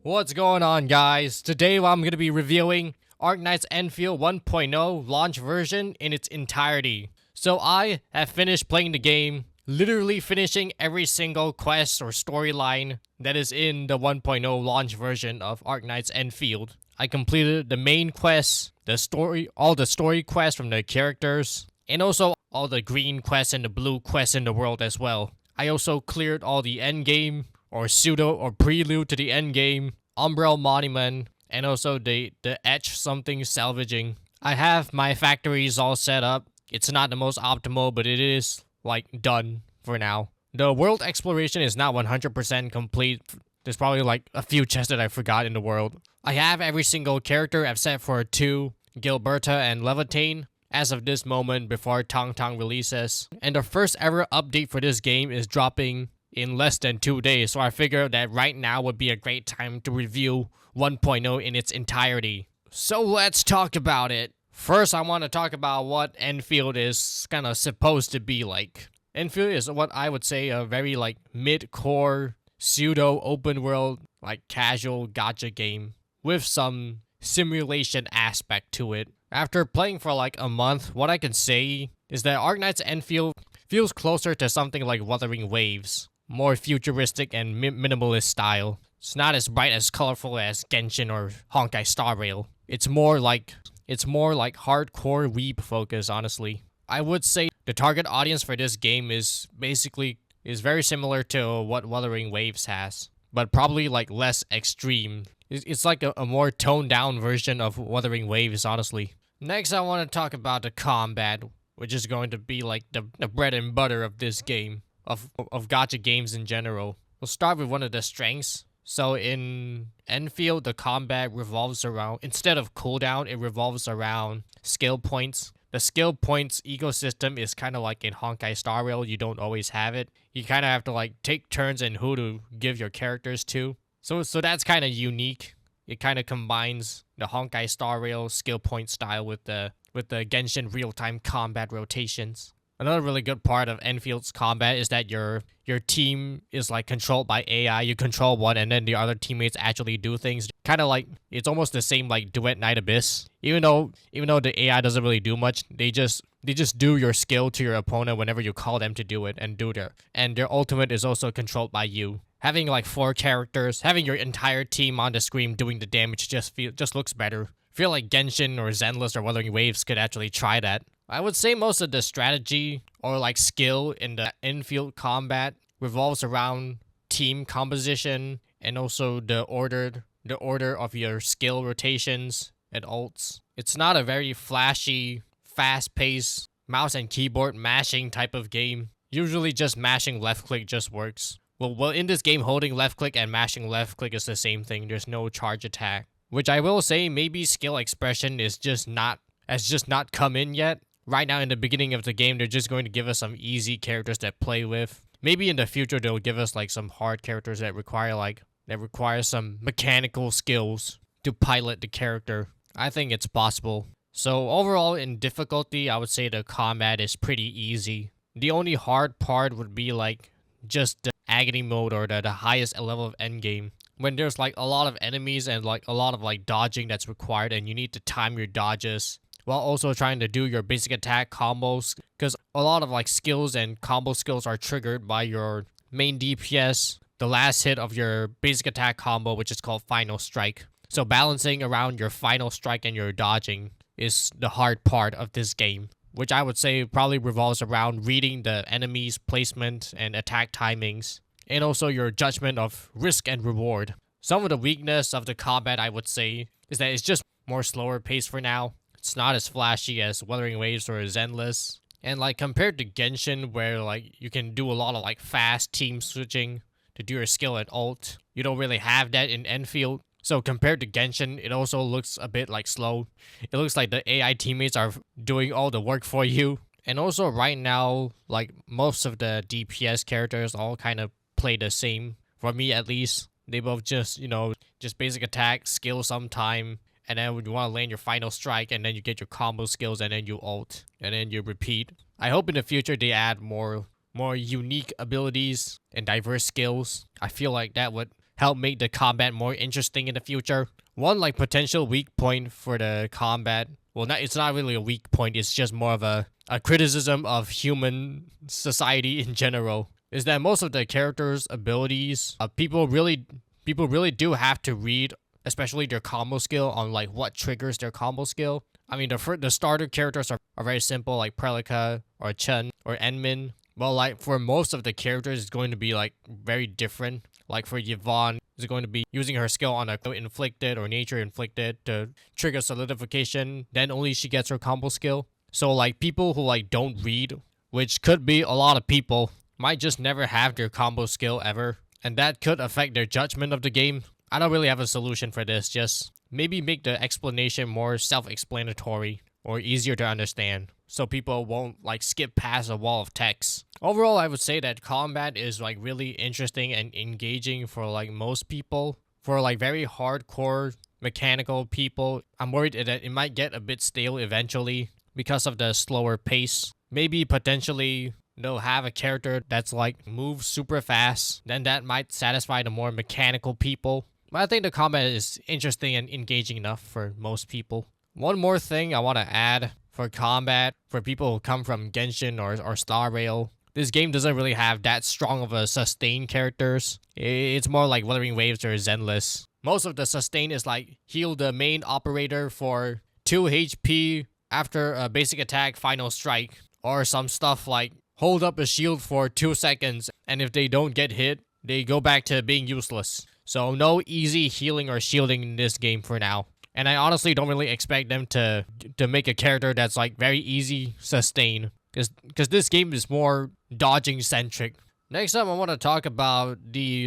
What's going on, guys? Today I'm going to be reviewing Arknights Endfield 1.0 launch version in its entirety. So I have finished playing the game, literally finishing every single quest or storyline that is in the 1.0 launch version of Arknights Endfield. I completed the main quests, all the story quests from the characters, and also all the green quests and the blue quests in the world as well. I also cleared all the end game, or pseudo or prelude to the end game, Umbral Monument, and also the etch something salvaging. I have my factories all set up. It's not the most optimal, but it is like done for now. The world exploration is not 100% complete. There's probably like a few chests that I forgot in the world. I have every single character except for 2, Gilberta and Levitane, as of this moment before Tong Tong releases. And the first ever update for this game is dropping in less than 2 days, so I figured that right now would be a great time to review 1.0 in its entirety. So let's talk about it. First, I want to talk about what Endfield is kind of supposed to be like. Endfield is what I would say a very like mid-core, pseudo open world, like casual gacha game with some simulation aspect to it. After playing for like a month, what I can say is that Arknights Endfield feels closer to something like Wuthering Waves. More futuristic and minimalist style. It's not as bright as colorful as Genshin or Honkai Star Rail. It's more like hardcore weeb focus, honestly. I would say the target audience for this game is very similar to what Wuthering Waves has, but probably like less extreme. It's like a more toned down version of Wuthering Waves, honestly. Next, I want to talk about the combat, which is going to be like the bread and butter of this game. Of gacha games in general. We'll start with one of the strengths. So in Endfield, the combat revolves around, instead of cooldown, it revolves around skill points. The skill points ecosystem is kind of like in Honkai Star Rail. You don't always have it. You kind of have to like take turns in who to give your characters to. So that's kind of unique. It kind of combines the Honkai Star Rail skill point style with the Genshin real-time combat rotations. Another really good part of Enfield's combat is that your team is like controlled by AI. You control one and then the other teammates actually do things. Kind of like, it's almost the same like Duet Night Abyss. Even though the AI doesn't really do much, they just do your skill to your opponent whenever you call them to do it and their ultimate is also controlled by you. Having like 4 characters, having your entire team on the screen doing the damage just looks better. I feel like Genshin or Zenless or Wuthering Waves could actually try that. I would say most of the strategy or like skill in the Endfield combat revolves around team composition and also the order of your skill rotations and ults. It's not a very flashy, fast-paced mouse and keyboard mashing type of game. Usually just mashing left click just works. Well, in this game, holding left click and mashing left click is the same thing. There's no charge attack, which I will say maybe skill expression is just not come in yet. Right now in the beginning of the game, they're just going to give us some easy characters to play with. Maybe in the future they'll give us like some hard characters that require some mechanical skills to pilot the character. I think it's possible. So overall in difficulty, I would say the combat is pretty easy. The only hard part would be like just the agony mode or the highest level of endgame. When there's like a lot of enemies and like a lot of like dodging that's required and you need to time your dodges while also trying to do your basic attack combos, because a lot of like skills and combo skills are triggered by your main DPS, the last hit of your basic attack combo, which is called Final Strike. So balancing around your Final Strike and your dodging is the hard part of this game, which I would say probably revolves around reading the enemy's placement and attack timings, and also your judgment of risk and reward. Some of the weakness of the combat, I would say, is that it's just more slower paced for now. It's not as flashy as Wuthering Waves or Zenless. And like compared to Genshin, where like you can do a lot of like fast team switching to do your skill at ult, you don't really have that in Endfield. So compared to Genshin, it also looks a bit like slow. It looks like the AI teammates are doing all the work for you. And also right now, like most of the DPS characters all kind of play the same. For me at least, they both just basic attack, skill sometime, and then you want to land your Final Strike, and then you get your combo skills, and then you ult, and then you repeat. I hope in the future they add more unique abilities and diverse skills. I feel like that would help make the combat more interesting in the future. One like potential weak point for the combat, well, it's not really a weak point, it's just more of a criticism of human society in general, is that most of the characters' abilities, people really do have to read, especially their combo skill, on like what triggers their combo skill. I mean, the starter characters are very simple, like Prelica or Chen or Enmin. Well, like for most of the characters, it's going to be like very different. Like for Yvonne, is going to be using her skill on a inflicted or nature inflicted to trigger solidification. Then only she gets her combo skill. So like people who like don't read, which could be a lot of people, might just never have their combo skill ever, and that could affect their judgment of the game. I don't really have a solution for this, just maybe make the explanation more self-explanatory or easier to understand, so people won't like skip past a wall of text. Overall, I would say that combat is like really interesting and engaging for like most people. For like very hardcore mechanical people, I'm worried that it might get a bit stale eventually because of the slower pace. Maybe potentially they'll have a character that's like moves super fast, then that might satisfy the more mechanical people. But I think the combat is interesting and engaging enough for most people. One more thing I want to add for combat, for people who come from Genshin or Star Rail, this game doesn't really have that strong of a sustain characters. It's more like Wuthering Waves or Zenless. Most of the sustain is like heal the main operator for 2 HP after a basic attack final strike, or some stuff like hold up a shield for 2 seconds, and if they don't get hit, they go back to being useless. So no easy healing or shielding in this game for now. And I honestly don't really expect them to make a character that's like very easy sustain, because this game is more dodging centric. Next up, I want to talk about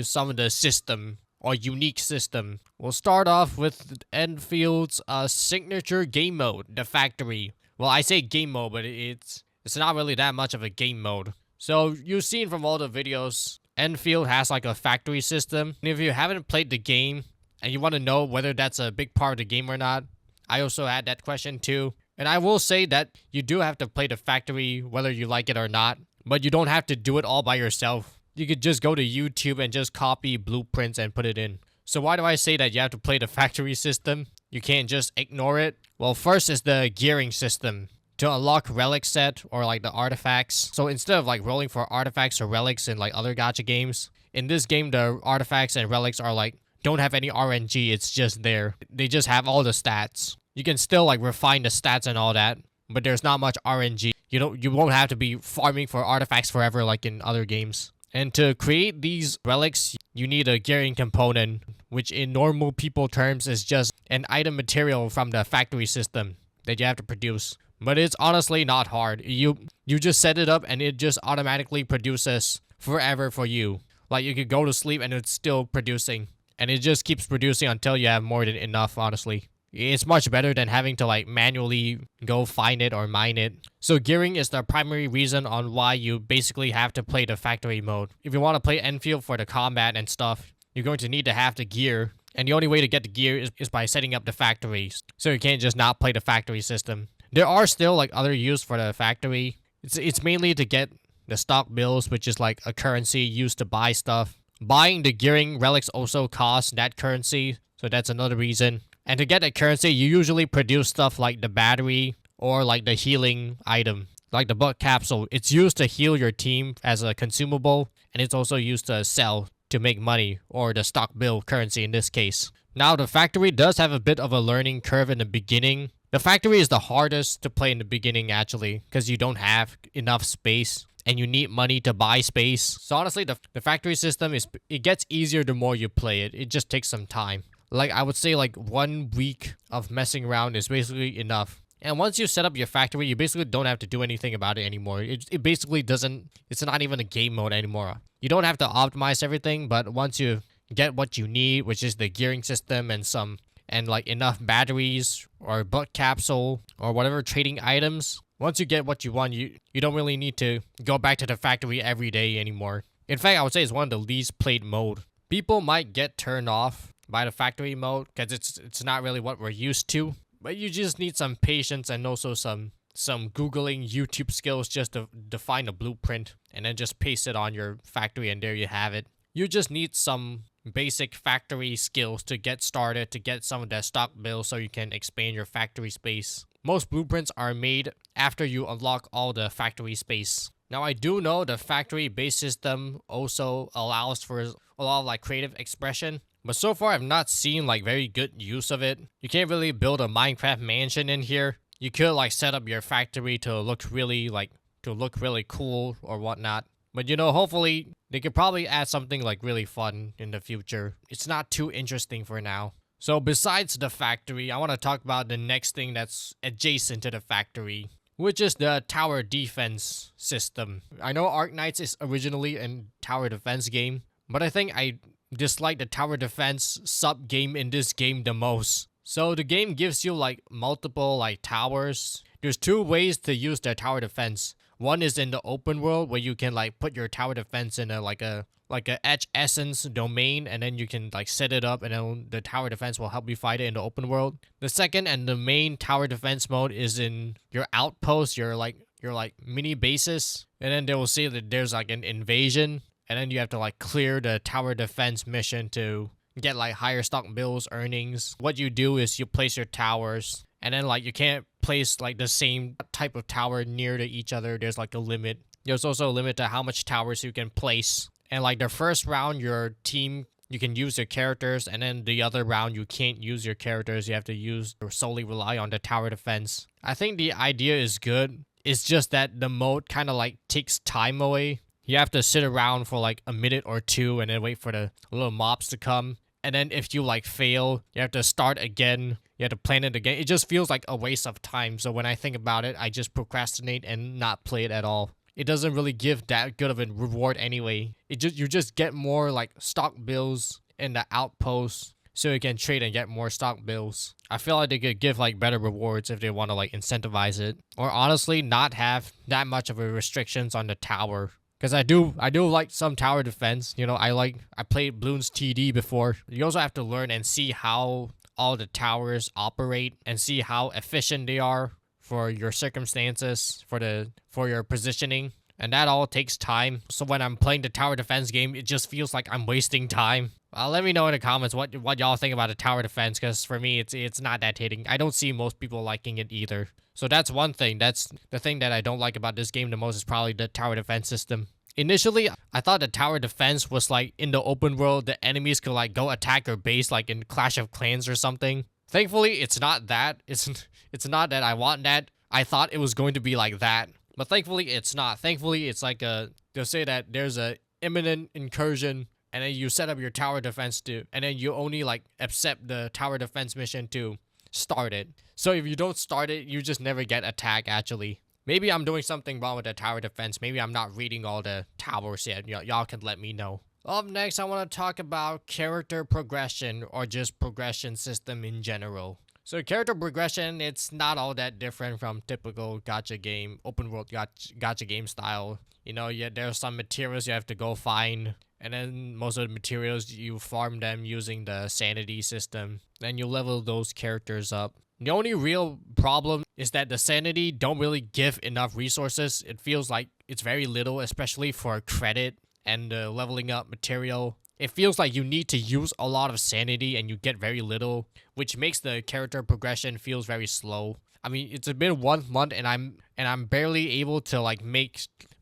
some of the system or unique system. We'll start off with Enfield's signature game mode, the factory. Well, I say game mode, but it's not really that much of a game mode. So you've seen from all the videos, Enfield has like a factory system. And if you haven't played the game and you want to know whether that's a big part of the game or not, I also had that question too. And I will say that you do have to play the factory whether you like it or not, but you don't have to do it all by yourself. You could just go to YouTube and just copy blueprints and put it in. So why do I say that you have to play the factory system? You can't just ignore it. Well, first is the gearing system. To unlock relic set or like the artifacts. So instead of like rolling for artifacts or relics in like other gacha games, in this game the artifacts and relics are like don't have any RNG, it's just there. They just have all the stats. You can still like refine the stats and all that, but there's not much RNG. You won't have to be farming for artifacts forever like in other games. And to create these relics, you need a gearing component, which in normal people terms is just an item material from the factory system that you have to produce. But it's honestly not hard. You just set it up and it just automatically produces forever for you. Like you could go to sleep and it's still producing. And it just keeps producing until you have more than enough, honestly. It's much better than having to like manually go find it or mine it. So gearing is the primary reason on why you basically have to play the factory mode. If you want to play Enfield for the combat and stuff, you're going to need to have the gear. And the only way to get the gear is by setting up the factories. So you can't just not play the factory system. There are still like other use for the factory. It's mainly to get the stock bills, which is like a currency used to buy stuff. Buying the gearing relics also costs that currency, so that's another reason. And to get that currency, you usually produce stuff like the battery or like the healing item, like the bug capsule. It's used to heal your team as a consumable, and it's also used to sell to make money, or the stock bill currency in this case. Now, the factory does have a bit of a learning curve in the beginning. The factory is the hardest to play in the beginning, actually, because you don't have enough space and you need money to buy space. So honestly, the factory system it gets easier the more you play it. It just takes some time. Like I would say like 1 week of messing around is basically enough. And once you set up your factory, you basically don't have to do anything about it anymore. It basically doesn't, it's not even a game mode anymore. You don't have to optimize everything, but once you get what you need, which is the gearing system and like enough batteries or bug capsule or whatever trading items, once you get what you want, you don't really need to go back to the factory every day anymore. In fact, I would say it's one of the least played mode. People might get turned off by the factory mode because it's not really what we're used to, but you just need some patience and also some googling YouTube skills just to find a blueprint and then just paste it on your factory, and there you have it. You just need some basic factory skills to get started, to get some of the stock bills so you can expand your factory space. Most blueprints are made after you unlock all the factory space. Now, I do know the factory base system also allows for a lot of like creative expression, but so far I've not seen like very good use of it. You can't really build a Minecraft mansion in here. You could like set up your factory to look really cool or whatnot. But you know, hopefully they could probably add something like really fun in the future. It's not too interesting for now. So besides the factory, I want to talk about the next thing that's adjacent to the factory, which is the tower defense system. I know Arknights is originally a tower defense game, but I think I dislike the tower defense sub-game in this game the most. So the game gives you like multiple like towers. There's two ways to use the tower defense. One is in the open world where you can like put your tower defense in a edge essence domain, and then you can like set it up and then the tower defense will help you fight it in the open world. The second and the main tower defense mode is in your outpost, your mini bases, and then they will say that there's like an invasion, and then you have to like clear the tower defense mission to get like higher stock bills earnings. What you do is you place your towers, and then like you can't place like the same type of tower near to each other. There's like a limit. There's also a limit to how much towers you can place. And like the first round, your team, you can use your characters, and then the other round, you can't use your characters. You have to use or solely rely on the tower defense. I think the idea is good. It's just that the mode kind of like takes time away. You have to sit around for like a minute or two and then wait for the little mobs to come. And then if you like fail, you have to start again. You have to plan it again. It just feels like a waste of time. So when I think about it, I just procrastinate and not play it at all. It doesn't really give that good of a reward anyway. You just get more like stock bills in the outposts so you can trade and get more stock bills. I feel like they could give like better rewards if they want to like incentivize it, or honestly not have that much of a restrictions on the tower. Because I do like some tower defense. You know, I played Bloons TD before. You also have to learn and see how all the towers operate and see how efficient they are for your circumstances, for your positioning, and that all takes time. So when I'm playing the tower defense game, it just feels like I'm wasting time. Let me know in the comments what y'all think about the tower defense, because for me it's not that hitting. I don't see most people liking it either. So that's one thing. That's the thing that I don't like about this game the most, is probably the tower defense system. Initially, I thought the tower defense was like in the open world, the enemies could like go attack your base like in Clash of Clans or something. Thankfully, it's not that. It's not that I want that. I thought it was going to be like that, but thankfully it's not. Thankfully, it's like they'll say that there's a imminent incursion, and then you set up your tower defense and then you only like accept the tower defense mission to start it. So if you don't start it, you just never get attacked actually. Maybe I'm doing something wrong with the tower defense. Maybe I'm not reading all the towers yet. Y'all can let me know. Up next, I want to talk about character progression, or just progression system in general. So character progression, it's not all that different from typical gacha game, open world gacha game style. You know, there's some materials you have to go find, and then most of the materials you farm them using the sanity system. Then you level those characters up. The only real problem is that the sanity don't really give enough resources. It feels like it's very little, especially for credit and the leveling up material. It feels like you need to use a lot of sanity and you get very little, which makes the character progression feels very slow. I mean, it's been 1 month and I'm barely able to like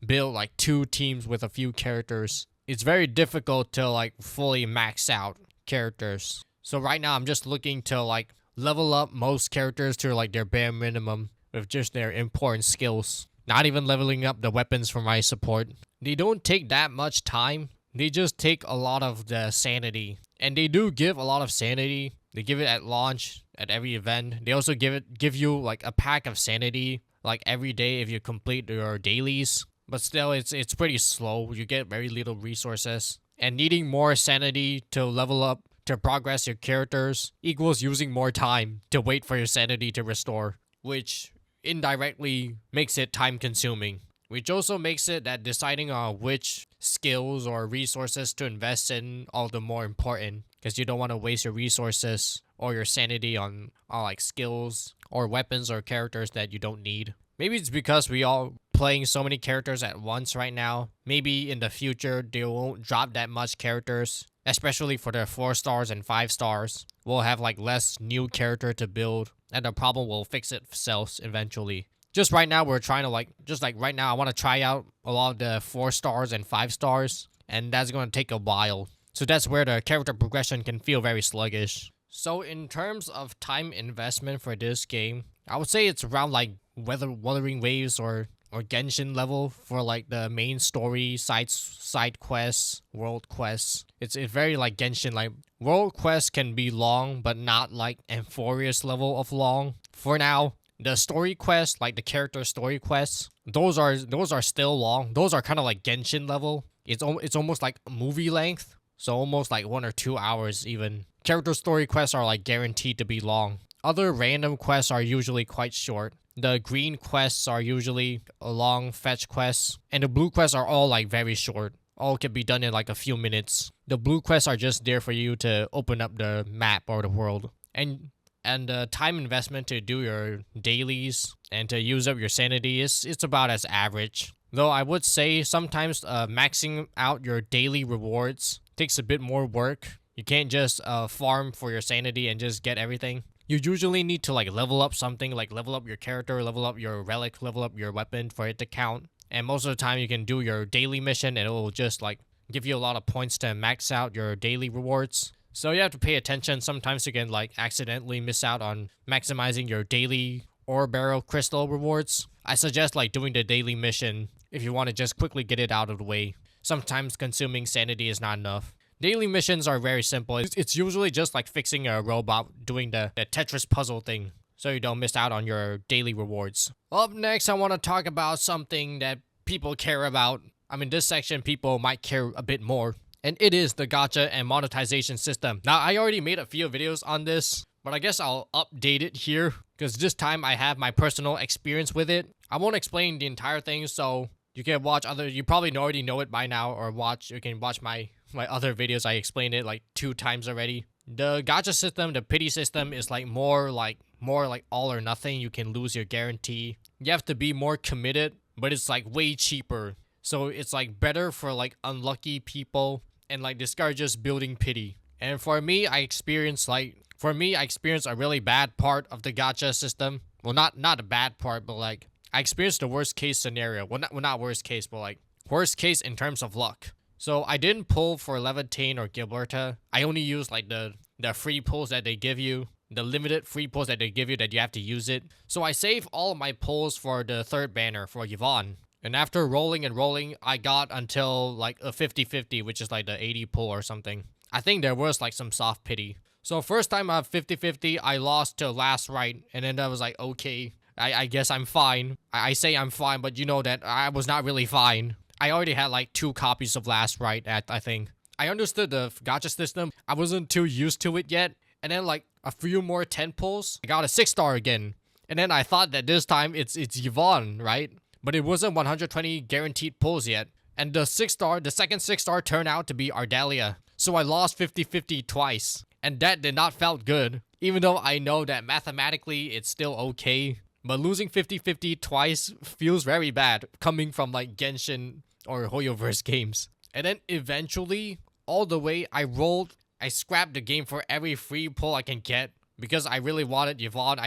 build like 2 teams with a few characters. It's very difficult to like fully max out characters. So right now I'm just looking to like level up most characters to like their bare minimum with just their important skills. Not even leveling up the weapons for my support. They don't take that much time. They just take a lot of the sanity. And they do give a lot of sanity. They give it at launch, at every event. They also give you like a pack of sanity like every day if you complete your dailies. But still, it's pretty slow. You get very little resources. And needing more sanity to level up, to progress your characters, equals using more time to wait for your sanity to restore, which indirectly makes it time consuming, which also makes it that deciding on which skills or resources to invest in all the more important, because you don't want to waste your resources or your sanity on like skills or weapons or characters that you don't need. Maybe it's because we all playing so many characters at once right now. Maybe in the future they won't drop that much characters, especially for the 4 stars and 5 stars. We'll have like less new character to build, and the problem will fix itself eventually. Just right now, we're trying to right now, I want to try out a lot of the 4 stars and 5 stars, and that's going to take a while. So that's where the character progression can feel very sluggish. So in terms of time investment for this game, I would say it's around like Wuthering Waves or Genshin level for like the main story, side quests, world quests. It's very like Genshin. Like world quests can be long, but not like Amphorius level of long. For now, the story quests, like the character story quests, those are still long. Those are kind of like Genshin level. It's almost like movie length, so almost like 1 or 2 hours even. Character story quests are like guaranteed to be long. Other random quests are usually quite short. The green quests are usually long fetch quests, and the blue quests are all like very short. All can be done in like a few minutes. The blue quests are just there for you to open up the map or the world. And the time investment to do your dailies and to use up your sanity it's about as average. Though I would say sometimes maxing out your daily rewards takes a bit more work. You can't just farm for your sanity and just get everything. You usually need to like level up something, like level up your character, level up your relic, level up your weapon for it to count. And most of the time you can do your daily mission and it will just like give you a lot of points to max out your daily rewards. So you have to pay attention. Sometimes you can like accidentally miss out on maximizing your daily ore barrel crystal rewards. I suggest like doing the daily mission if you want to just quickly get it out of the way. Sometimes consuming sanity is not enough. Daily missions are very simple. It's usually just like fixing a robot, doing the Tetris puzzle thing, so you don't miss out on your daily rewards. Up next, I want to talk about something that people care about. I mean, this section people might care a bit more, and it is the gacha and monetization system. Now, I already made a few videos on this, but I guess I'll update it here, because this time I have my personal experience with it. I won't explain the entire thing, so you can watch you probably already know it by now, or you can watch my other videos. I explained it like 2 times already. The gacha system, the pity system, is like more like all or nothing. You can lose your guarantee. You have to be more committed, but it's like way cheaper. So it's like better for like unlucky people and like discourages building pity. And for me, I experienced a really bad part of the gacha system. Well, not a bad part, but like I experienced the worst case scenario. Well, not worst case, but like worst case in terms of luck. So I didn't pull for Levitain or Gilberta. I only used like the free pulls that they give you, the limited free pulls that they give you that you have to use it. So I saved all of my pulls for the third banner for Yvonne. And after rolling and rolling, I got until like a 50-50, which is like the 80 pull or something. I think there was like some soft pity. So first time I have 50-50, I lost to last right. And then I was like, okay, I guess I'm fine. I say I'm fine, but you know that I was not really fine. I already had like 2 copies of Last Right I think. I understood the gacha system. I wasn't too used to it yet. And then like a few more 10 pulls, I got a 6 star again. And then I thought that this time it's Yvonne, right? But it wasn't 120 guaranteed pulls yet. And the second 6 star turned out to be Ardalia. So I lost 50-50 twice. And that did not felt good. Even though I know that mathematically it's still okay. But losing 50-50 twice feels very bad coming from like Genshin or Hoyoverse games. And then eventually, all the way I scrapped the game for every free pull I can get because I really wanted Yvonne.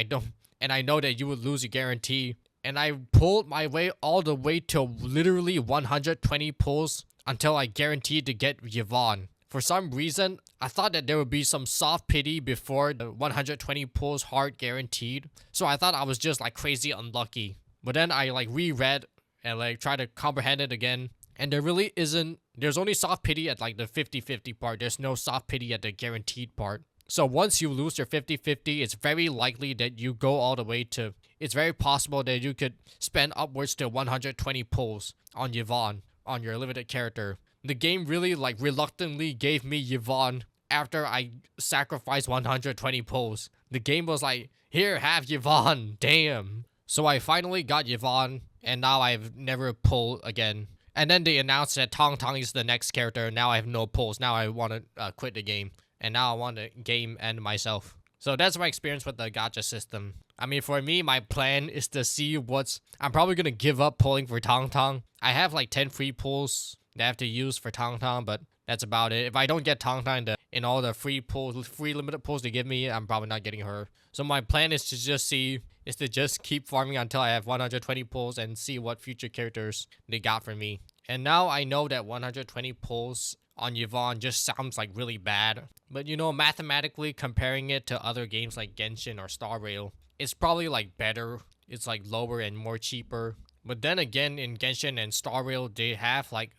And I know that you would lose your guarantee. And I pulled my way all the way to literally 120 pulls until I guaranteed to get Yvonne. For some reason, I thought that there would be some soft pity before the 120 pulls hard guaranteed. So I thought I was just like crazy unlucky. But then I like reread and like try to comprehend it again. And there's only soft pity at like the 50-50 part. There's no soft pity at the guaranteed part. So once you lose your 50-50, it's very likely that you go all the way to, it's very possible that you could spend upwards to 120 pulls on Yvonne, on your limited character. The game really like reluctantly gave me Yvonne after I sacrificed 120 pulls. The game was like, here, have Yvonne, damn. So I finally got Yvonne, and now I've never pulled again. And then they announced that Tong Tong is the next character. Now I have no pulls. Now I want to quit the game. And now I want the game end myself. So that's my experience with the gacha system. I mean, for me, my plan is to see I'm probably going to give up pulling for Tong Tong. I have like 10 free pulls that I have to use for Tong Tong, but That's about it. If I don't get Tang Tang in all the free pulls, free limited pulls they give me, I'm probably not getting her. So my plan is to just keep farming until I have 120 pulls and see what future characters they got for me. And now I know that 120 pulls on Yvonne just sounds like really bad. But you know, mathematically comparing it to other games like Genshin or Star Rail, it's probably like better. It's like lower and more cheaper. But then again, in Genshin and Star Rail, they have like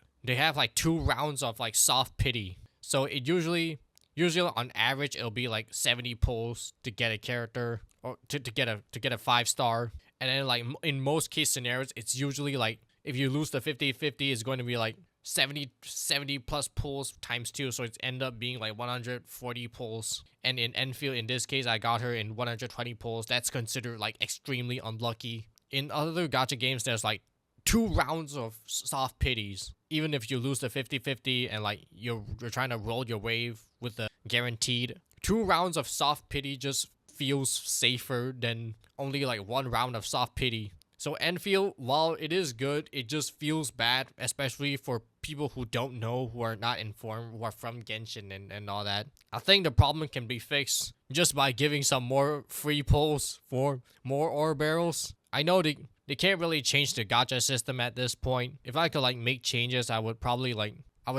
2 rounds of like soft pity. So it usually on average it'll be like 70 pulls to get a character or to get a 5-star. And then like in most case scenarios, it's usually like if you lose the 50-50, it's going to be like 70 plus pulls times 2, so it's end up being like 140 pulls. And in Enfield, in this case, I got her in 120 pulls. That's considered like extremely unlucky. In other gacha games, there's like 2 rounds of soft pities. Even if you lose the 50-50 and like you're trying to roll your wave with the guaranteed 2 rounds of soft pity, just feels safer than only like 1 round of soft pity. So Enfield, while it is good, it just feels bad, especially for people who don't know, who are not informed, who are from Genshin and all that. I think the problem can be fixed just by giving some more free pulls for more ore barrels. I know they can't really change the gacha system at this point. If I could like make changes, I would probably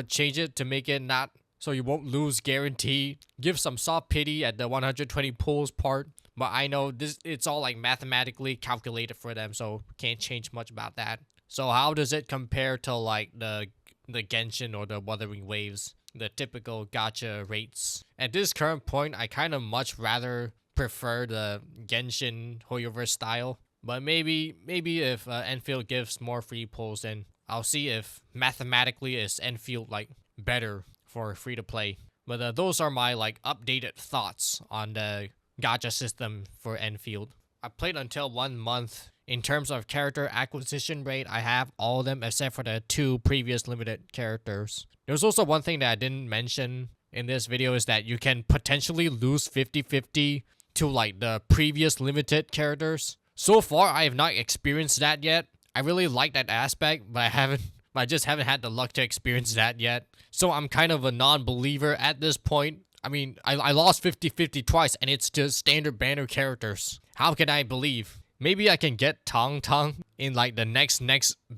change it to make it not so you won't lose guarantee. Give some soft pity at the 120 pulls part. But I know it's all like mathematically calculated for them, so can't change much about that. So how does it compare to like the Genshin or the Wuthering Waves, the typical gacha rates? At this current point, I kind of much rather prefer the Genshin Hoyoverse style. But maybe if Enfield gives more free pulls, then I'll see if mathematically is Enfield like better for free to play. But those are my like updated thoughts on the gacha system for Enfield. I played until 1 month. In terms of character acquisition rate, I have all of them except for the 2 previous limited characters. There's also one thing that I didn't mention in this video is that you can potentially lose 50-50 to like the previous limited characters. So far, I have not experienced that yet. I really like that aspect, but I just haven't had the luck to experience that yet. So I'm kind of a non-believer at this point. I mean, I lost 50-50 twice, and it's just standard banner characters. How can I believe? Maybe I can get Tang Tang in like the next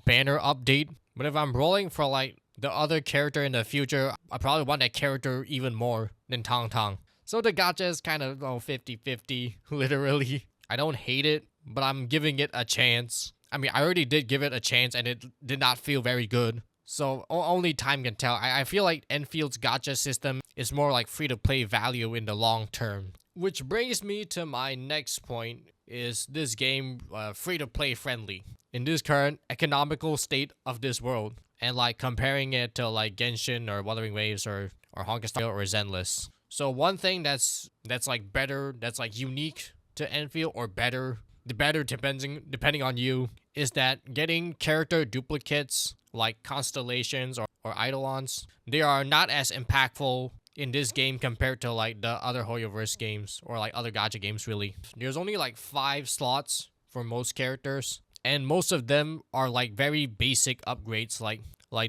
banner update. But if I'm rolling for like the other character in the future, I probably want that character even more than Tang Tang. So the gacha is kind of 50-50, literally. I don't hate it, but I'm giving it a chance. I mean, I already did give it a chance, and it did not feel very good. So only time can tell. I feel like Enfield's gacha system is more like free-to-play value in the long term. Which brings me to my next point, is this game free-to-play friendly in this current economical state of this world? And like comparing it to like Genshin or Wuthering Waves or Honkai Star or Zenless. So one thing that's like better, that's like unique to Enfield or better, depending on you, is that getting character duplicates like constellations or eidolons, they are not as impactful in this game compared to like the other Hoyoverse games or like other gacha games really. There's only like 5 slots for most characters, and most of them are like very basic upgrades, like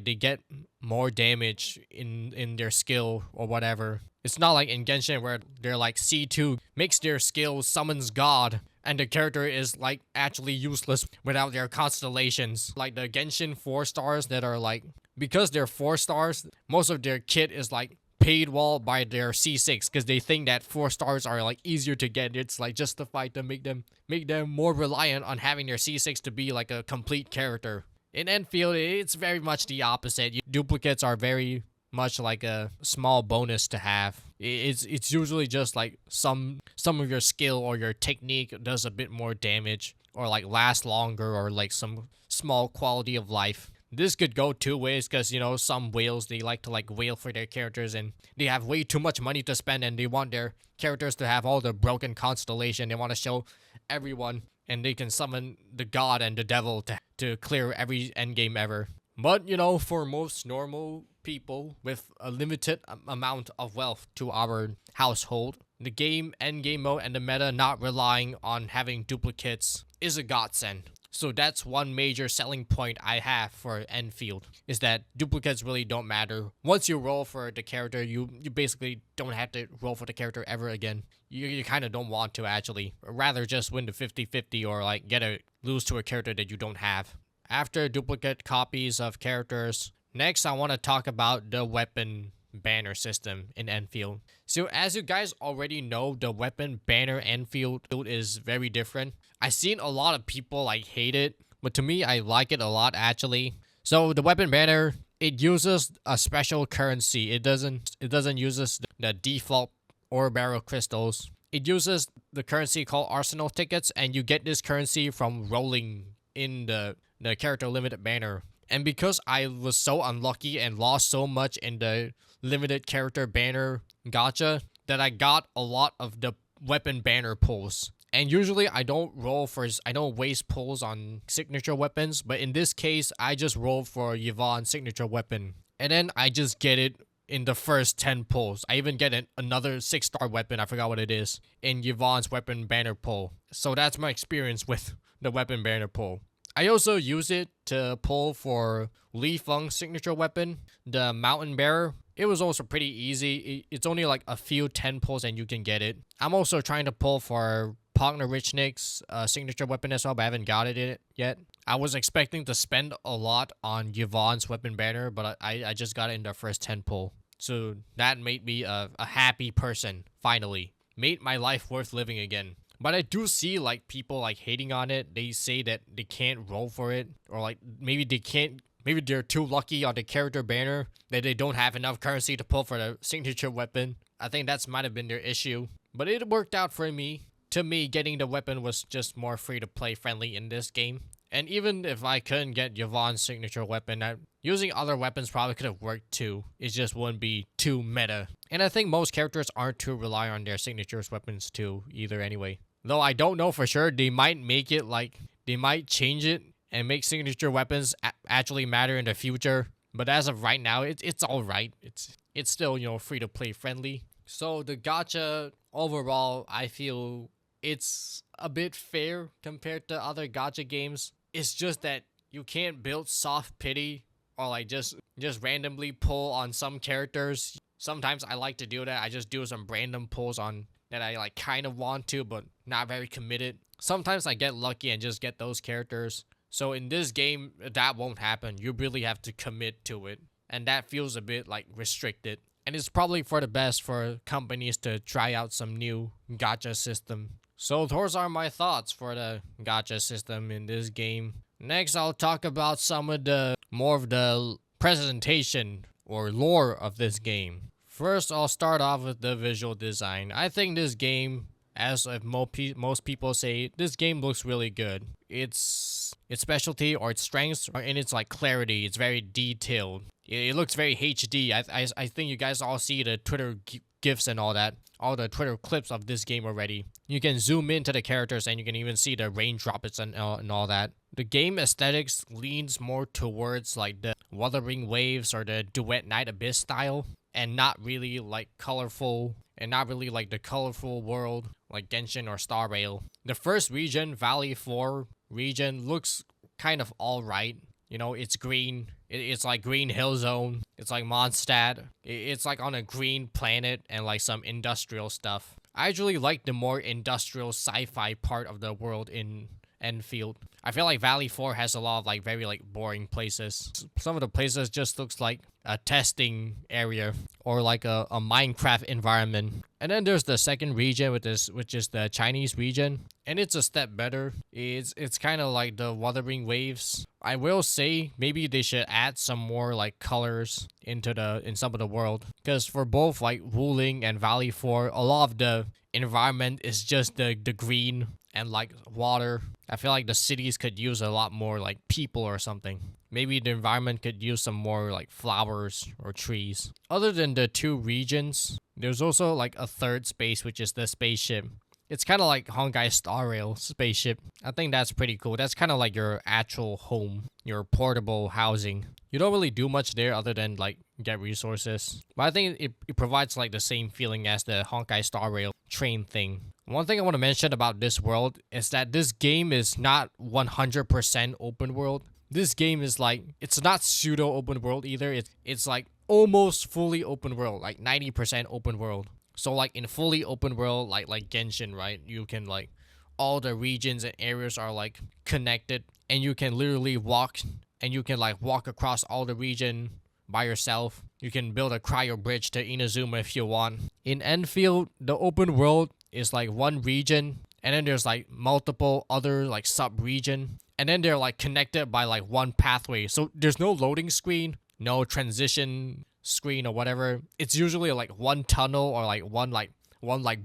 they get more damage in their skill or whatever. It's not like in Genshin where they're like C2 makes their skill summons God, and the character is like actually useless without their constellations. Like the Genshin 4 stars that are like, because they're 4 stars, most of their kit is like paid well by their C6 because they think that 4 stars are like easier to get. It's like justified to make them more reliant on having their C6 to be like a complete character. In Enfield, it's very much the opposite. Duplicates are very much like a small bonus to have. It's usually just like some of your skill or your technique does a bit more damage or like lasts longer or like some small quality of life. This could go 2 ways because, you know, some whales, they like to like whale for their characters and they have way too much money to spend and they want their characters to have all the broken constellation. They want to show everyone, and they can summon the god and the devil to clear every endgame ever. But, you know, for most normal people with a limited amount of wealth to our household, the endgame mode and the meta not relying on having duplicates is a godsend. So that's one major selling point I have for Enfield, is that duplicates really don't matter. Once you roll for the character, you basically don't have to roll for the character ever again. You kind of don't want to, actually. Rather just win the 50-50 or like lose to a character that you don't have. After duplicate copies of characters, next I want to talk about the weapon banner system in Enfield. So as you guys already know, the weapon banner Enfield is very different. I've seen a lot of people like hate it, but to me I like it a lot, actually. So the weapon banner, it uses a special currency. It doesn't use the default ore barrel crystals. It uses the currency called arsenal tickets, and you get this currency from rolling in the character limited banner. And because I was so unlucky and lost so much in the limited character banner gacha, that I got a lot of the weapon banner pulls. And usually I don't waste pulls on signature weapons, but in this case I just rolled for Yvonne's signature weapon. And then I just get it in the first 10 pulls. I even get another 6-star weapon, I forgot what it is, in Yvonne's weapon banner pull. So that's my experience with the weapon banner pull. I also use it to pull for Li Feng's signature weapon, the Mountain Bearer. It was also pretty easy. It's only like a few 10 pulls and you can get it. I'm also trying to pull for Pogner-Richnick's signature weapon as well, but I haven't got it yet. I was expecting to spend a lot on Yvonne's weapon banner, but I just got it in the first 10 pull. So that made me a happy person, finally. Made my life worth living again. But I do see like people like hating on it. They say that they can't roll for it, or like maybe they're too lucky on the character banner that they don't have enough currency to pull for the signature weapon. I think that's might have been their issue. But it worked out for me. To me, getting the weapon was just more free to play friendly in this game. And even if I couldn't get Yvonne's signature weapon, using other weapons probably could have worked too. It just wouldn't be too meta. And I think most characters aren't too rely on their signatures weapons too either anyway. Though I don't know for sure, they might make it like, they might change it and make signature weapons actually matter in the future. But as of right now, it's alright. It's still, free to play friendly. So the gacha overall, I feel it's a bit fair compared to other gacha games. It's just that you can't build soft pity or like just randomly pull on some characters. Sometimes I like to do that. I just do some random pulls on that I like kind of want to, but not very committed. Sometimes I get lucky and just get those characters. So in this game, that won't happen. You really have to commit to it. And that feels a bit like restricted. And it's probably for the best for companies to try out some new gacha system. So those are my thoughts for the gacha system in this game. Next, I'll talk about some of the more of the presentation or lore of this game. First, I'll start off with the visual design. I think this game, as if most people say, this game looks really good. Its specialty or its strengths are in its like clarity. It's very detailed. It looks very HD. I think you guys all see the Twitter GIFs and all that. All the Twitter clips of this game already. You can zoom into the characters and you can even see the raindrops and all that. The game aesthetics leans more towards like the Wuthering Waves or the Duet Night Abyss style, and not really like colorful, and not really like the colorful world like Genshin or Star Rail. The first region, Valley 4 region, looks kind of alright. It's green. It's like Green Hill Zone. It's like Mondstadt. It's like on a green planet and like some industrial stuff. I actually like the more industrial sci-fi part of the world in Enfield. I feel like Valley 4 has a lot of like very like boring places. Some of the places just looks like a testing area or like a Minecraft environment. And then there's the second region which is the Chinese region, and it's a step better. It's kind of like the Wuthering Waves. I will say maybe they should add some more like colors in some of the world, because for both like Wuling and Valley 4, a lot of the environment is just the green and like water. I feel like the cities could use a lot more like people or something. Maybe the environment could use some more like flowers or trees. Other than the two regions, there's also like a third space, which is the spaceship. It's kind of like Honkai Star Rail spaceship. I think that's pretty cool. That's kind of like your actual home, your portable housing. You don't really do much there other than like get resources. But I think it provides like the same feeling as the Honkai Star Rail train thing. One thing I want to mention about this world is that this game is not 100% open world. This game is like, it's not pseudo open world either. It's like almost fully open world, like 90% open world. So like in fully open world, like Genshin, right? You can like, all the regions and areas are like connected, and you can literally walk, and you can like walk across all the region by yourself. You can build a cryo bridge to Inazuma if you want. In Enfield, the open world is like one region, and then there's like multiple other like sub region, and then they're like connected by like one pathway. So there's no loading screen, no transition screen or whatever. It's usually like one tunnel or like one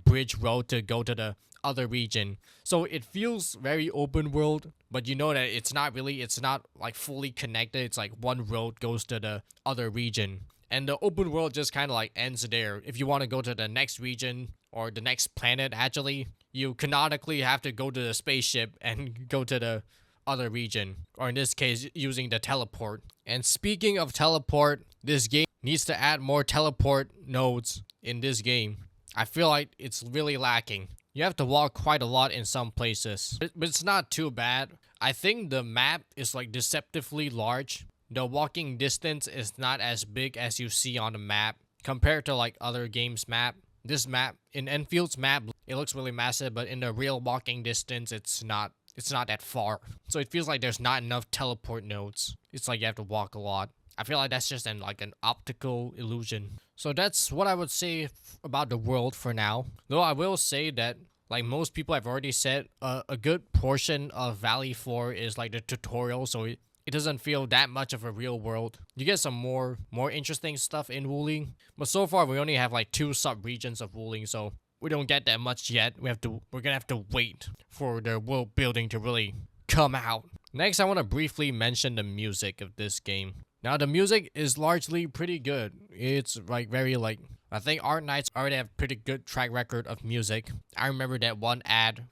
bridge road to go to the other region. So it feels very open world, but you know that it's not like fully connected. It's like one road goes to the other region. And the open world just kind of like ends there. If you want to go to the next region or the next planet, actually, you canonically have to go to the spaceship and go to the other region, or in this case, using the teleport. And speaking of teleport, this game needs to add more teleport nodes in this game. I feel like it's really lacking. You have to walk quite a lot in some places, but it's not too bad. I think the map is like deceptively large. The walking distance is not as big as you see on the map compared to like other games map. This map, in Enfield's map, it looks really massive, but in the real walking distance, it's not that far. So it feels like there's not enough teleport nodes. It's like you have to walk a lot. I feel like that's just an optical illusion. So that's what I would say about the world for now. Though I will say that, like most people have already said, a good portion of Valley 4 is like the tutorial, so it doesn't feel that much of a real world. You get some more interesting stuff in Wuling, but so far we only have like 2 sub-regions of Wuling, so we don't get that much yet. We're gonna have to wait for the world building to really come out. Next, I want to briefly mention the music of this game. Now, the music is largely pretty good. It's like very like, I think Arknights already have pretty good track record of music. I remember that one ad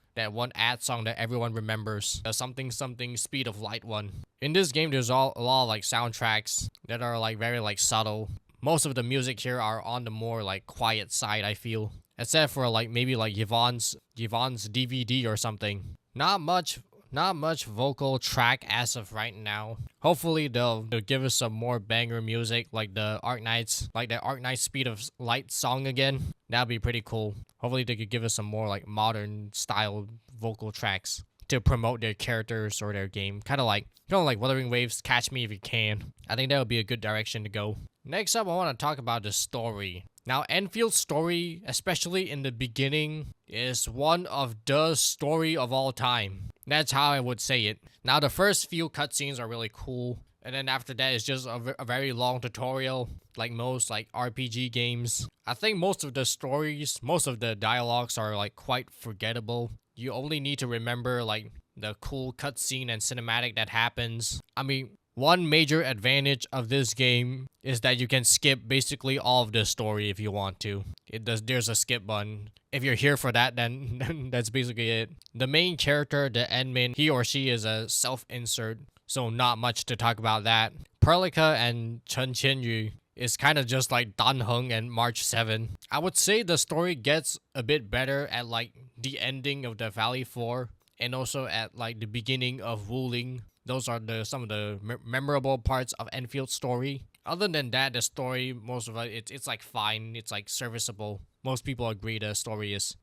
song that everyone remembers, the something something speed of light one. In this game, there's a lot of like soundtracks that are like very like subtle. Most of the music here are on the more like quiet side, I feel. Except for like maybe like Yvonne's DVD or something. Not much vocal track as of right now. Hopefully they'll give us some more banger music like the Arknights Speed of Light song again. That'd be pretty cool. Hopefully they could give us some more like modern style vocal tracks to promote their characters or their game. Kind of like Wuthering Waves, Catch Me If You Can. I think that would be a good direction to go. Next up, I want to talk about the story. Now, Enfield's story, especially in the beginning, is one of the story of all time. That's how I would say it. Now, the first few cutscenes are really cool, and then after that, it's just a very long tutorial, like most like RPG games. I think most of the dialogues are like quite forgettable. You only need to remember like the cool cutscene and cinematic that happens. I mean, one major advantage of this game is that you can skip basically all of the story if you want to. There's a skip button. If you're here for that, then that's basically it. The main character, the admin, he or she is a self-insert, so not much to talk about that. Perlica and Chen Qianyu is kind of just like Dan Heng and March 7. I would say the story gets a bit better at like the ending of the Valley 4 and also at like the beginning of Wuling. Those are some of the memorable parts of Enfield's story. Other than that, the story, most of it, it's like fine. It's like serviceable. Most people agree the story is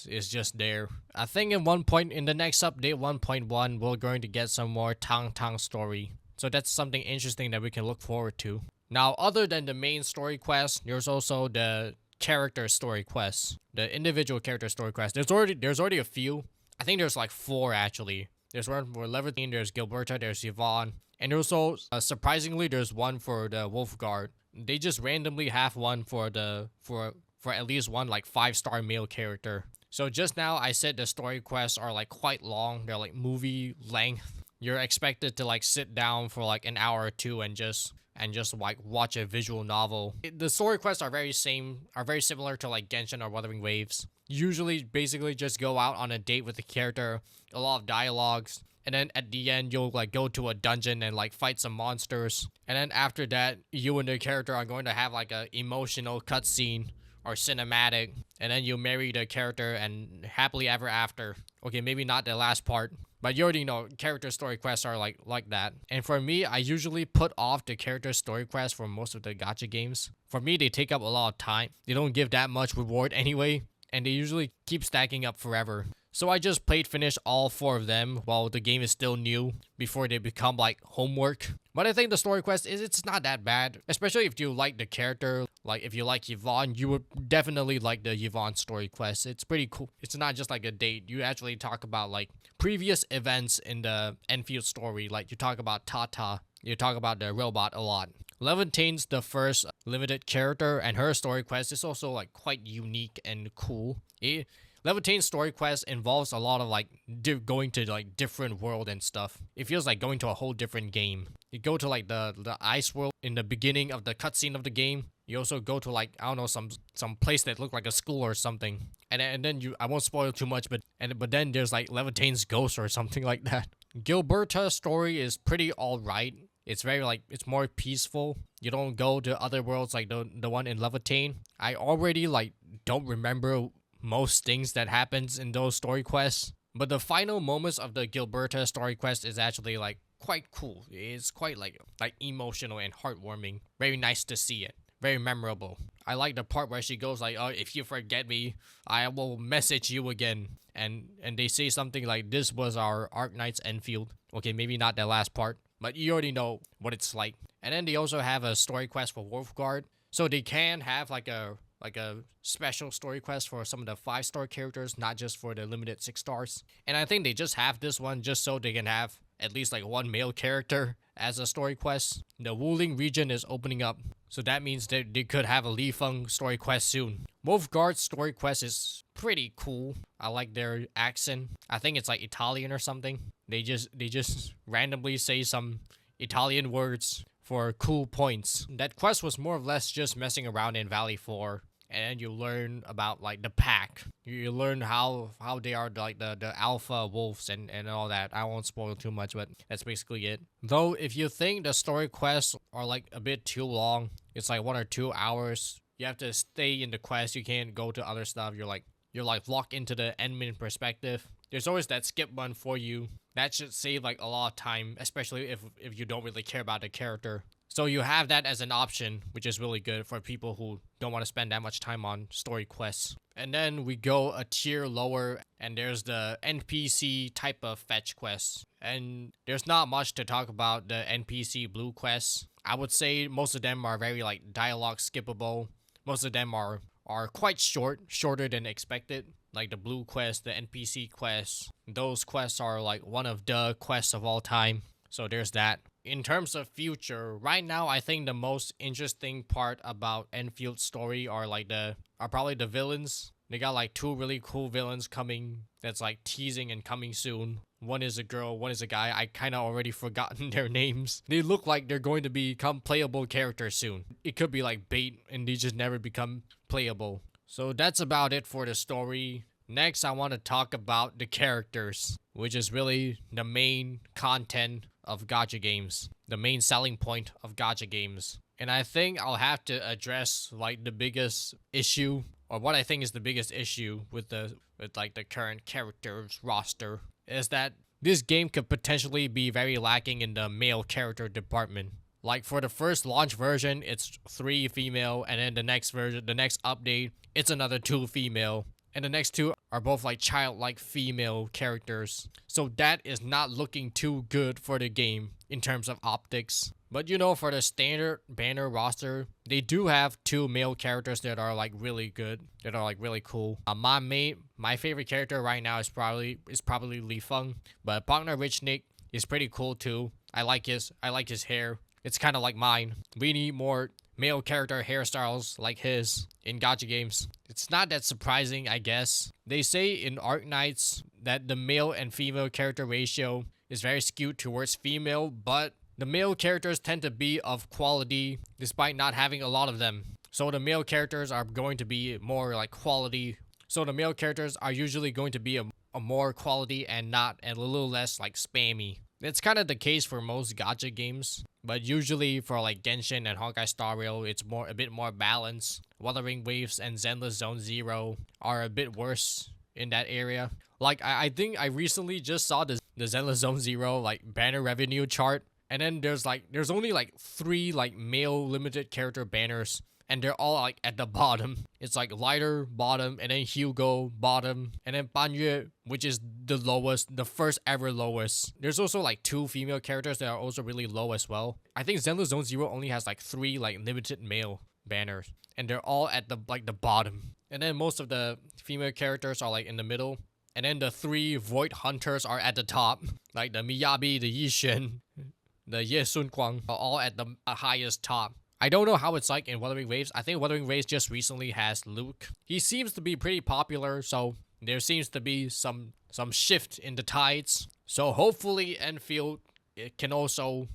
just there. I think in one point in the next update 1.1, we're going to get some more Tang Tang story. So that's something interesting that we can look forward to. Now, other than the main story quest, there's also the character story quests, the individual character story quests. There's already a few. I think there's like 4 actually. There's one for Levantine, there's Gilberta, there's Yvonne, and also surprisingly there's one for the Wolfguard. They just randomly have one for at least one like 5-star male character. So just now I said the story quests are like quite long. They're like movie length. You're expected to like sit down for like an hour or 2 and just like watch a visual novel. The story quests are very similar to like Genshin or Wuthering Waves. Usually basically just go out on a date with the character, a lot of dialogues, and then at the end you'll like go to a dungeon and like fight some monsters. And then after that, you and the character are going to have like a emotional cutscene or cinematic, and then you marry the character and happily ever after. Okay, maybe not the last part, but you already know character story quests are like that. And for me, I usually put off the character story quests for most of the gacha games. For me, they take up a lot of time. They don't give that much reward anyway, and they usually keep stacking up forever. So I just finish all 4 of them while the game is still new before they become like homework. But I think the story quest it's not that bad, especially if you like the character. Like if you like Yvonne, you would definitely like the Yvonne story quest. It's pretty cool. It's not just like a date. You actually talk about like previous events in the Enfield story. Like you talk about Tata. You talk about the robot a lot. Levantaine's the first limited character, and her story quest is also like quite unique and cool. Levantaine's story quest involves a lot of like going to like different world and stuff. It feels like going to a whole different game. You go to like the ice world in the beginning of the cutscene of the game. You also go to like I don't know some place that looked like a school or something. And then I won't spoil too much, but then there's like Levantaine's ghost or something like that. Gilberta's story is pretty alright. It's very like it's more peaceful. You don't go to other worlds like the one in Levantaine. I already like don't remember most things that happens in those story quests, but the final moments of the Gilberta story quest is actually like quite cool. It's quite like emotional and heartwarming. Very nice to see it. Very memorable. I like the part where she goes like, "Oh, if you forget me, I will message you again." And they say something like, "This was our Arknights Endfield." Okay, maybe not the last part, but you already know what it's like. And then they also have a story quest for Wolfguard, so they can have like a special story quest for some of the 5-star characters, not just for the limited 6 stars. And I think they just have this one just so they can have at least like 1 male character as a story quest. The Wuling region is opening up, so that means that they could have a Li Feng story quest soon. Wolfguard's story quest is pretty cool. I like their accent. I think it's like Italian or something. They just randomly say some Italian words for cool points. That quest was more or less just messing around in Valley 4. And you learn about like the pack. You learn how they are like the alpha wolves and all that. I won't spoil too much, but that's basically it. Though if you think the story quests are like a bit too long, it's like 1 or 2 hours. You have to stay in the quest. You can't go to other stuff. You're like locked into the admin perspective. There's always that skip button for you. That should save like a lot of time, especially if you don't really care about the character. So you have that as an option, which is really good for people who don't want to spend that much time on story quests. And then we go a tier lower, and there's the NPC type of fetch quests. And there's not much to talk about the NPC blue quests. I would say most of them are very like dialogue skippable. Most of them are quite shorter than expected. Like the blue quest, the NPC quests. Those quests are like one of the quests of all time. So there's that. In terms of future, right now I think the most interesting part about Enfield's story are probably the villains. They got like 2 really cool villains coming that's like teasing and coming soon. One is a girl, one is a guy. I kind of already forgotten their names. They look like they're going to become playable characters soon. It could be like bait and they just never become playable. So that's about it for the story. Next, I want to talk about the characters, which is really the main content of gacha games, the main selling point of gacha games. And I think I'll have to address like the biggest issue, or what I think is the biggest issue with the current characters roster, is that this game could potentially be very lacking in the male character department. Like for the first launch version, it's 3 female, and then the next version, the next update, it's another 2 female. And the next 2 are both like childlike female characters. So that is not looking too good for the game in terms of optics. But you know, for the standard banner roster, they do have 2 male characters that are like really good, that are like really cool. My favorite character right now is probably Li Feng, but Partner Rich Nick is pretty cool too. I like his hair. It's kind of like mine. We need more male character hairstyles like his in gacha games. It's not that surprising, I guess. They say in Arknights that the male and female character ratio is very skewed towards female, but the male characters tend to be of quality despite not having a lot of them. So the male characters are going to be more like quality. So the male characters are usually going to be a more quality and a little less like spammy. It's kind of the case for most gacha games, but usually for like Genshin and Honkai Star Rail, it's a bit more balanced. Wuthering Waves and Zenless Zone Zero are a bit worse in that area. Like I think I recently just saw the Zenless Zone Zero like banner revenue chart, and then there's only like 3 like male limited character banners, and they're all like at the bottom. It's like Lighter bottom, and then Hugo bottom, and then Banyue, which is the lowest, the first ever lowest. There's also like 2 female characters that are also really low as well. I think Zenless Zone Zero only has like 3 like limited male banners, and they're all at the like the bottom. And then most of the female characters are like in the middle, and then the 3 Void Hunters are at the top, like the Miyabi, the Yishin, the Ye Sun Guang are all at the highest top. I don't know how it's like in Wuthering Waves. I think Wuthering Waves just recently has Luke. He seems to be pretty popular, so there seems to be some shift in the tides. So hopefully Enfield it can also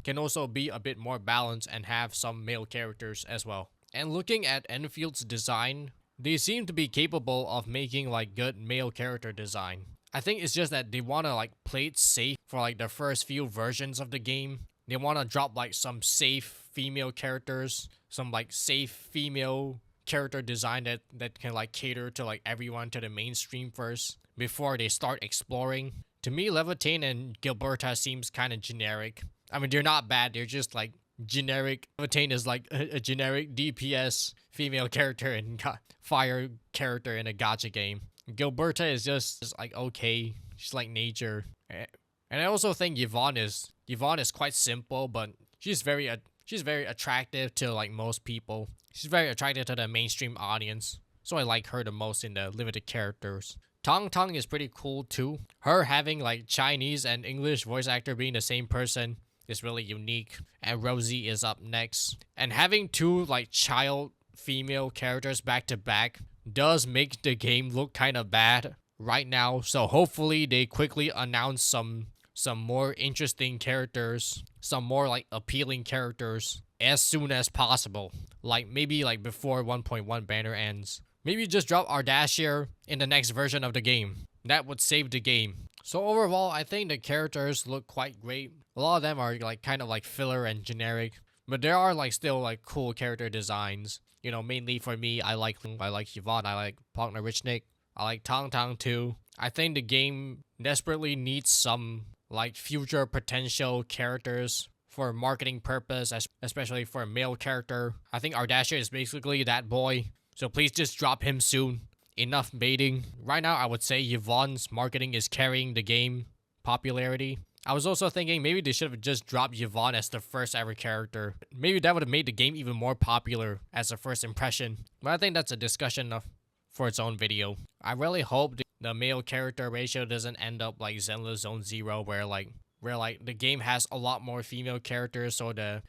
be a bit more balanced and have some male characters as well. And looking at Enfield's design, they seem to be capable of making like good male character design. I think it's just that they want to like play it safe for like the first few versions of the game. They want to drop like some safe female characters, some like safe female character design that can like cater to like everyone, to the mainstream first before they start exploring. To me, Levitane and Gilberta seems kind of generic. I mean, they're not bad, they're just like generic. Levitane is like a generic DPS female character and fire character in a gacha game. Gilberta is just like okay, she's like nature. And I also think Yvonne is quite simple, but she's very attractive to like most people. She's very attractive to the mainstream audience, so I like her the most in the limited characters. Tong Tong is pretty cool too. Her having like Chinese and English voice actor being the same person is really unique. And Rosie is up next. And having 2 like child female characters back to back does make the game look kind of bad right now. So hopefully they quickly announce some more interesting characters, some more like appealing characters as soon as possible. Like maybe like before 1.1 banner ends. Maybe just drop Ardashir in the next version of the game. That would save the game. So overall, I think the characters look quite great. A lot of them are like kind of like filler and generic, but there are like still like cool character designs. You know, mainly for me, I like Yvonne, I like Pogner Richnick, I like Tong Tong too. I think the game desperately needs some like future potential characters for marketing purpose, especially for a male character. I think Ardashir is basically that boy, so please just drop him soon. Enough baiting. Right now, I would say Yvonne's marketing is carrying the game popularity. I was also thinking maybe they should have just dropped Yvonne as the first ever character. Maybe that would have made the game even more popular as a first impression. But I think that's a discussion for its own video. I really hope the male character ratio doesn't end up like Zenless Zone Zero, where the game has a lot more female characters, so the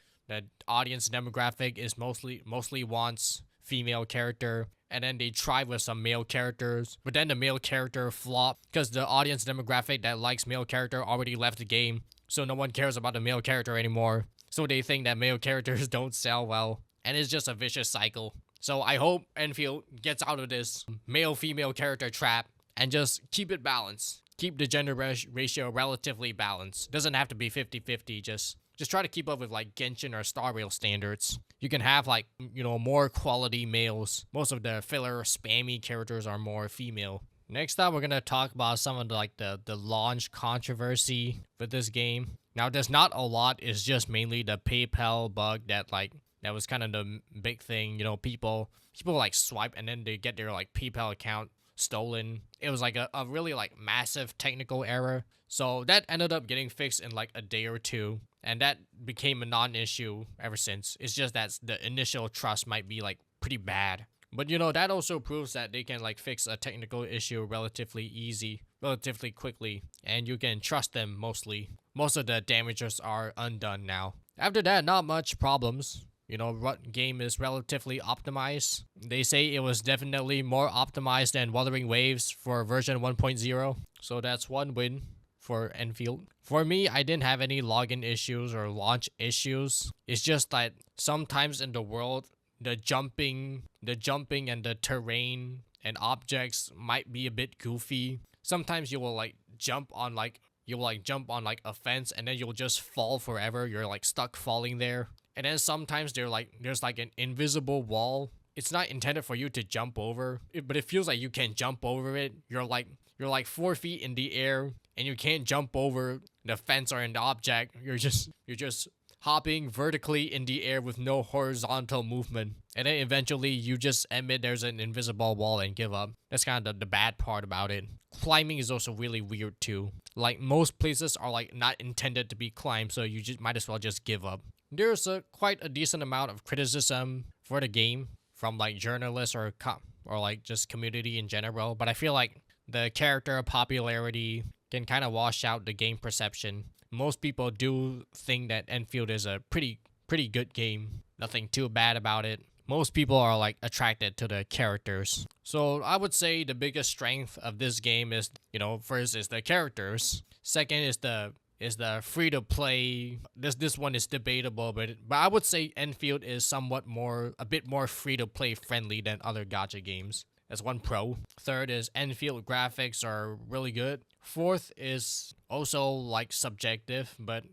audience demographic is mostly wants female character, and then they try with some male characters, but then the male character flop because the audience demographic that likes male character already left the game, so no one cares about the male character anymore. So they think that male characters don't sell well, and it's just a vicious cycle. So I hope Enfield gets out of this male-female character trap and just keep it balanced. Keep the gender ratio relatively balanced. Doesn't have to be 50-50, just try to keep up with like Genshin or Star Rail standards. You can have like, you know, more quality males. Most of the filler spammy characters are more female. Next up, we're gonna talk about some of the launch controversy with this game. Now, there's not a lot. It's just mainly the PayPal bug that was kind of the big thing. You know, people like swipe and then they get their like PayPal account stolen. It was like a really like massive technical error. So that ended up getting fixed in like a day or two. And that became a non-issue ever since. It's just that the initial trust might be like pretty bad. But you know, that also proves that they can like fix a technical issue relatively quickly. And you can trust them mostly. Most of the damages are undone now. After that, not much problems. You know, game is relatively optimized. They say it was definitely more optimized than Wuthering Waves for version 1.0. So that's one win for Enfield. For me, I didn't have any login issues or launch issues. It's just that sometimes in the world, the jumping and the terrain and objects might be a bit goofy. Sometimes you will like jump on like you'll like jump on like a fence and then you'll just fall forever. You're like stuck falling there. And then sometimes there's like an invisible wall. It's not intended for you to jump over, but it feels like you can jump over it. You're like 4 feet in the air and you can't jump over the fence or an object. You're just hopping vertically in the air with no horizontal movement. And then eventually you just admit there's an invisible wall and give up. That's kind of the bad part about it. Climbing is also really weird too. Like most places are like not intended to be climbed, so you just might as well just give up. There's quite a decent amount of criticism for the game from like journalists or like just community in general, but I feel like the character popularity can kind of wash out the game perception. Most people do think that Enfield is a pretty good game. Nothing too bad about it. Most people are like attracted to the characters. So I would say the biggest strength of this game is, first is the characters. Second is the free to play. This one is debatable, but I would say Enfield is a bit more free to play friendly than other gacha games. That's one pro. Third is Enfield graphics are really good. Fourth is also like subjective, but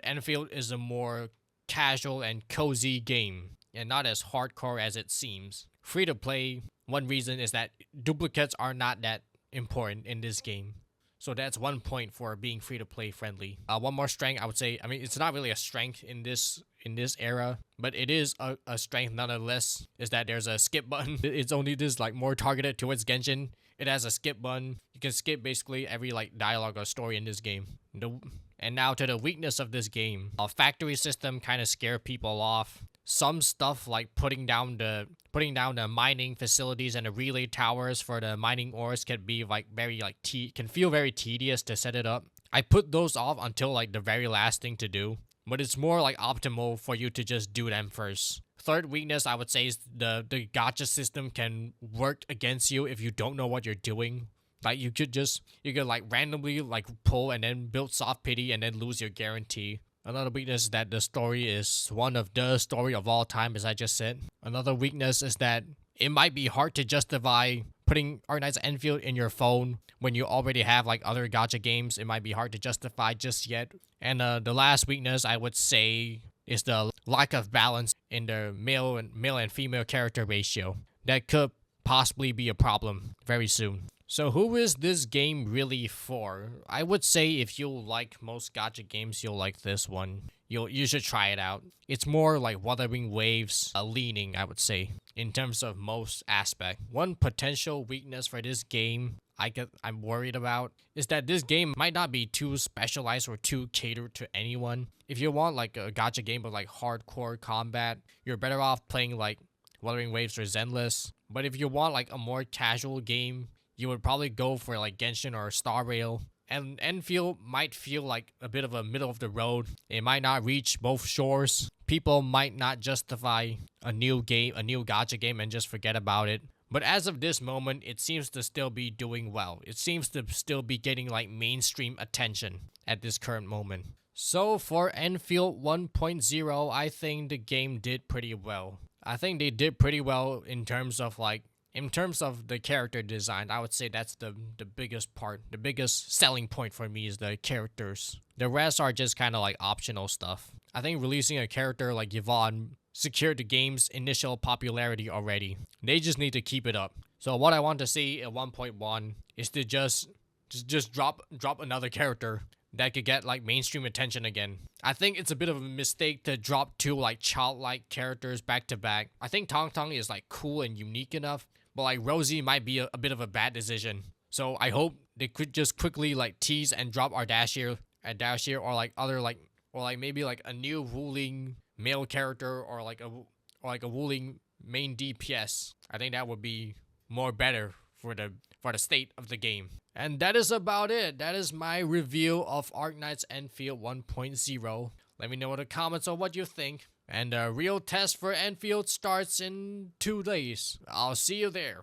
Enfield is a more casual and cozy game and not as hardcore as it seems. Free to play, one reason is that duplicates are not that important in this game. So that's one point for being free to play friendly. One more strength I would say, it's not really a strength in this era, but it is a strength nonetheless, is that there's a skip button. It's only this like more targeted towards Genshin. It has a skip button. You can skip basically every like dialogue or story in this game. And now to the weakness of this game. Factory system kind of scare people off. Some stuff like putting down the mining facilities and the relay towers for the mining ores can be like can feel very tedious to set it up. I put those off until like the very last thing to do, but it's more like optimal for you to just do them first. Third weakness I would say is the gacha system can work against you if you don't know what you're doing. Like you could like randomly like pull and then build soft pity and then lose your guarantee. Another weakness is that the story is one of the story of all time, as I just said. Another weakness is that it might be hard to justify putting Arknights Endfield in your phone when you already have like other gacha games. It might be hard to justify just yet. And the last weakness I would say is the lack of balance in the male and female character ratio. That could possibly be a problem very soon. So who is this game really for? I would say if you like most gacha games, you'll like this one. You should try it out. It's more like Wuthering Waves leaning, I would say, in terms of most aspect. One potential weakness for this game I'm worried about is that this game might not be too specialized or too catered to anyone. If you want like a gacha game with like hardcore combat, you're better off playing like Wuthering Waves or Zenless. But if you want like a more casual game, you would probably go for like Genshin or Star Rail. And Enfield might feel like a bit of a middle of the road. It might not reach both shores. People might not justify a new gacha game and just forget about it. But as of this moment, it seems to still be doing well. It seems to still be getting like mainstream attention at this current moment. So for Enfield 1.0, I think the game did pretty well. I think they did pretty well in terms of the character design. I would say that's the biggest part. The biggest selling point for me is the characters. The rest are just kind of like optional stuff. I think releasing a character like Yvonne secured the game's initial popularity already. They just need to keep it up. So what I want to see at 1.1 is to just drop another character that could get like mainstream attention again. I think it's a bit of a mistake to drop two like childlike characters back to back. I think Tong Tong is like cool and unique enough, but like Rosie might be a bit of a bad decision. So I hope they could just quickly like tease and drop Ardashir or like other like or like maybe like a new ruling male character or like a ruling main DPS. I think that would be more better for the state of the game. And that is about it. That is my review of Arknights Endfield 1.0. Let me know in the comments on what you think. And the real test for Enfield starts in 2 days. I'll see you there.